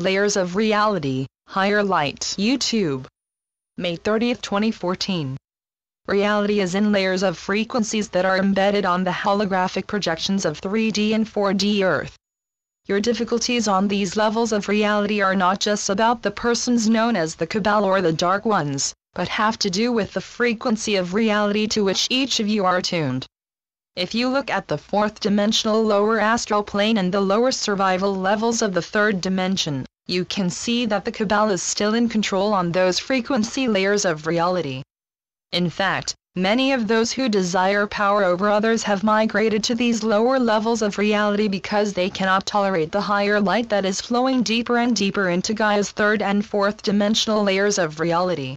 Layers of Reality, Higher Light. YouTube. May 30, 2014. Reality is in layers of frequencies that are embedded on the holographic projections of 3D and 4D Earth. Your difficulties on these levels of reality are not just about the persons known as the Cabal or the Dark Ones, but have to do with the frequency of reality to which each of you are attuned. If you look at the fourth dimensional lower astral plane and the lower survival levels of the third dimension, you can see that the Cabal is still in control on those frequency layers of reality. In fact, many of those who desire power over others have migrated to these lower levels of reality because they cannot tolerate the higher light that is flowing deeper and deeper into Gaia's third and fourth dimensional layers of reality.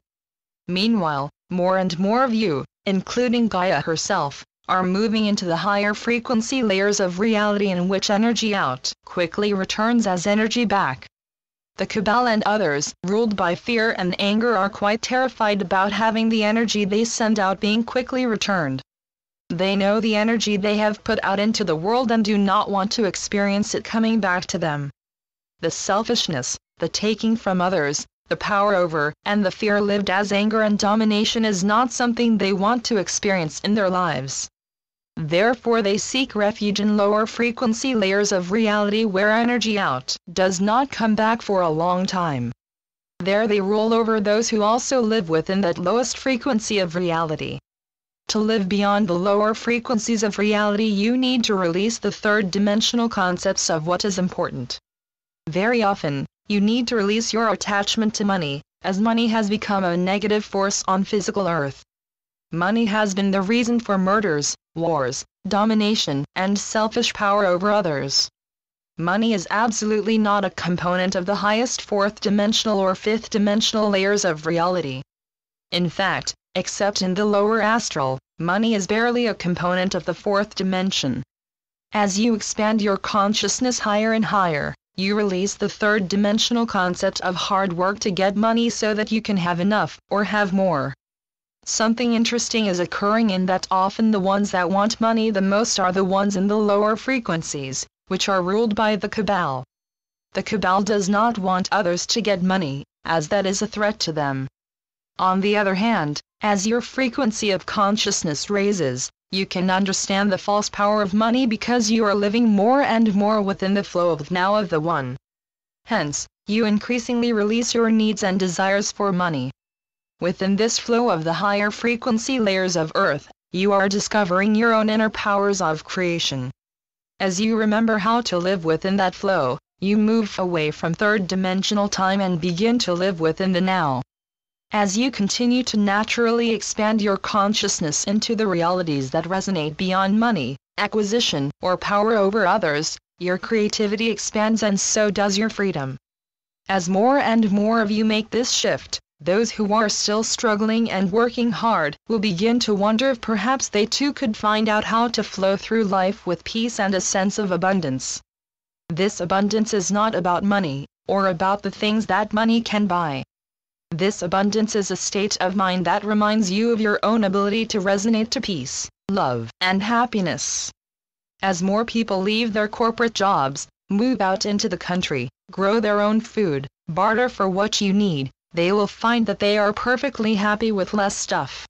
Meanwhile, more and more of you, including Gaia herself, are moving into the higher frequency layers of reality in which energy out quickly returns as energy back. The Cabal and others, ruled by fear and anger, are quite terrified about having the energy they send out being quickly returned. They know the energy they have put out into the world and do not want to experience it coming back to them. The selfishness, the taking from others, the power over, and the fear lived as anger and domination is not something they want to experience in their lives. Therefore they seek refuge in lower frequency layers of reality where energy out does not come back for a long time. There they rule over those who also live within that lowest frequency of reality. To live beyond the lower frequencies of reality, you need to release the third dimensional concepts of what is important. Very often, you need to release your attachment to money, as money has become a negative force on physical Earth. Money has been the reason for murders, wars, domination, and selfish power over others. Money is absolutely not a component of the highest fourth dimensional or fifth dimensional layers of reality. In fact, except in the lower astral, money is barely a component of the fourth dimension. As you expand your consciousness higher and higher, you release the third dimensional concept of hard work to get money so that you can have enough or have more. Something interesting is occurring in that often the ones that want money the most are the ones in the lower frequencies, which are ruled by the Cabal. The Cabal does not want others to get money, as that is a threat to them. On the other hand, as your frequency of consciousness raises, you can understand the false power of money because you are living more and more within the flow of now of the One. Hence, you increasingly release your needs and desires for money. Within this flow of the higher frequency layers of Earth, you are discovering your own inner powers of creation. As you remember how to live within that flow, you move away from third-dimensional time and begin to live within the now. As you continue to naturally expand your consciousness into the realities that resonate beyond money, acquisition, or power over others, your creativity expands and so does your freedom. As more and more of you make this shift, those who are still struggling and working hard will begin to wonder if perhaps they too could find out how to flow through life with peace and a sense of abundance. This abundance is not about money, or about the things that money can buy. This abundance is a state of mind that reminds you of your own ability to resonate to peace, love, and happiness. As more people leave their corporate jobs, move out into the country, grow their own food, barter for what you need, they will find that they are perfectly happy with less stuff.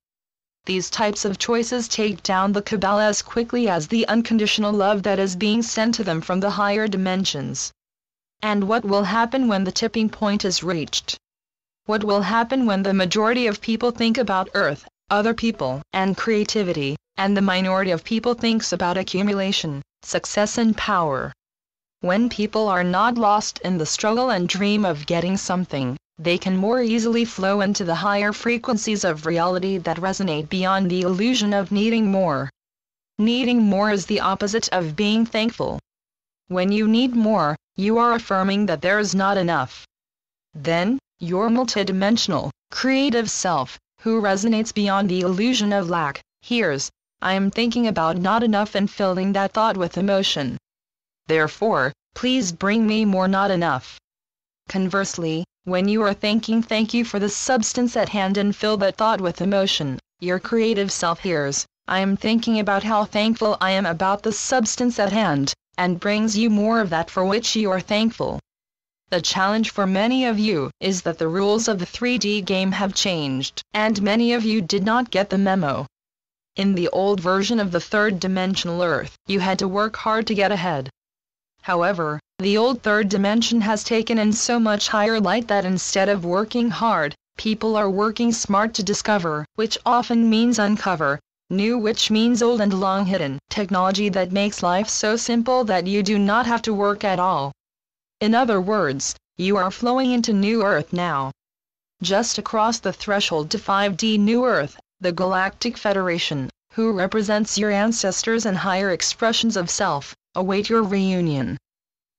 These types of choices take down the Cabal as quickly as the unconditional love that is being sent to them from the higher dimensions. And what will happen when the tipping point is reached? What will happen when the majority of people think about Earth, other people, and creativity, and the minority of people thinks about accumulation, success and power? When people are not lost in the struggle and dream of getting something, they can more easily flow into the higher frequencies of reality that resonate beyond the illusion of needing more. Needing more is the opposite of being thankful. When you need more, you are affirming that there is not enough. Then, your multidimensional, creative self, who resonates beyond the illusion of lack, hears, "I am thinking about not enough," and filling that thought with emotion. Therefore, please bring me more not enough. Conversely, when you are thinking thank you for the substance at hand and fill that thought with emotion, your creative self hears, "I am thinking about how thankful I am about the substance at hand," and brings you more of that for which you are thankful. The challenge for many of you is that the rules of the 3D game have changed, and many of you did not get the memo. In the old version of the third-dimensional Earth, you had to work hard to get ahead. However, the old third dimension has taken in so much higher light that instead of working hard, people are working smart to discover, which often means uncover, new, which means old and long hidden, technology that makes life so simple that you do not have to work at all. In other words, you are flowing into New Earth now. Just across the threshold to 5D New Earth, the Galactic Federation, who represents your ancestors and higher expressions of self, await your reunion.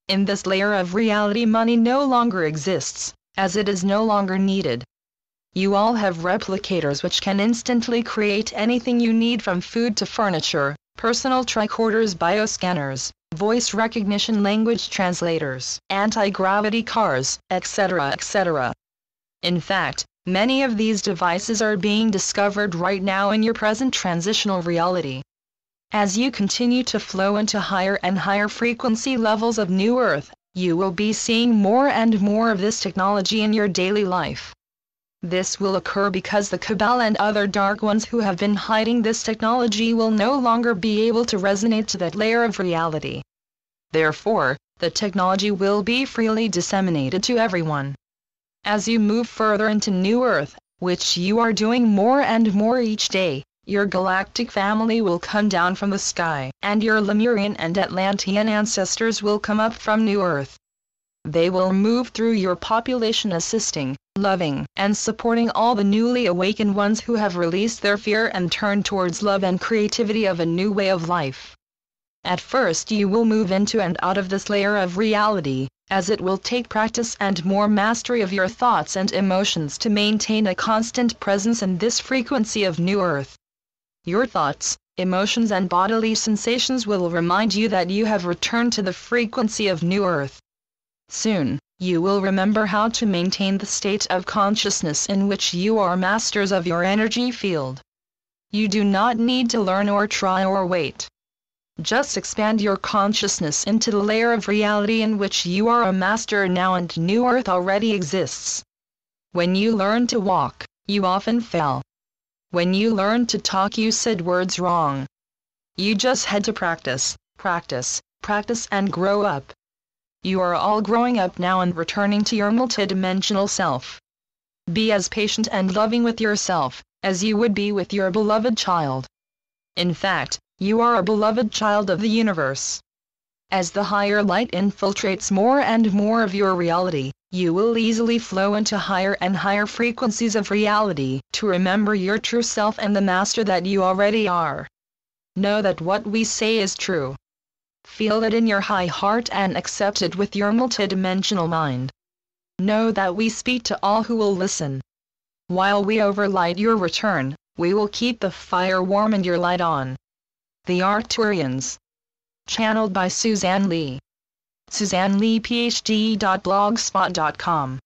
In this layer of reality, money no longer exists, as it is no longer needed. You all have replicators which can instantly create anything you need, from food to furniture, personal tricorders, bioscanners, voice recognition, language translators, anti-gravity cars, etc., etc. In fact, many of these devices are being discovered right now in your present transitional reality. As you continue to flow into higher and higher frequency levels of New Earth, you will be seeing more and more of this technology in your daily life. This will occur because the Cabal and other dark ones who have been hiding this technology will no longer be able to resonate to that layer of reality. Therefore, the technology will be freely disseminated to everyone. As you move further into New Earth, which you are doing more and more each day, your galactic family will come down from the sky, and your Lemurian and Atlantean ancestors will come up from New Earth. They will move through your population, assisting, loving, and supporting all the newly awakened ones who have released their fear and turned towards love and creativity of a new way of life. At first you will move into and out of this layer of reality, as it will take practice and more mastery of your thoughts and emotions to maintain a constant presence in this frequency of New Earth. Your thoughts, emotions and bodily sensations will remind you that you have returned to the frequency of New Earth. Soon, you will remember how to maintain the state of consciousness in which you are masters of your energy field. You do not need to learn or try or wait. Just expand your consciousness into the layer of reality in which you are a master now, and New Earth already exists. When you learn to walk, you often fell. When you learned to talk, you said words wrong. You just had to practice, practice, practice and grow up. You are all growing up now and returning to your multidimensional self. Be as patient and loving with yourself as you would be with your beloved child. In fact, you are a beloved child of the universe. As the higher light infiltrates more and more of your reality, you will easily flow into higher and higher frequencies of reality to remember your true self and the master that you already are. Know that what we say is true. Feel it in your high heart and accept it with your multidimensional mind. Know that we speak to all who will listen. While we overlight your return, we will keep the fire warm and your light on. The Arcturians. Channeled by Suzanne Lee. SuzanneLeePhD.blogspot.com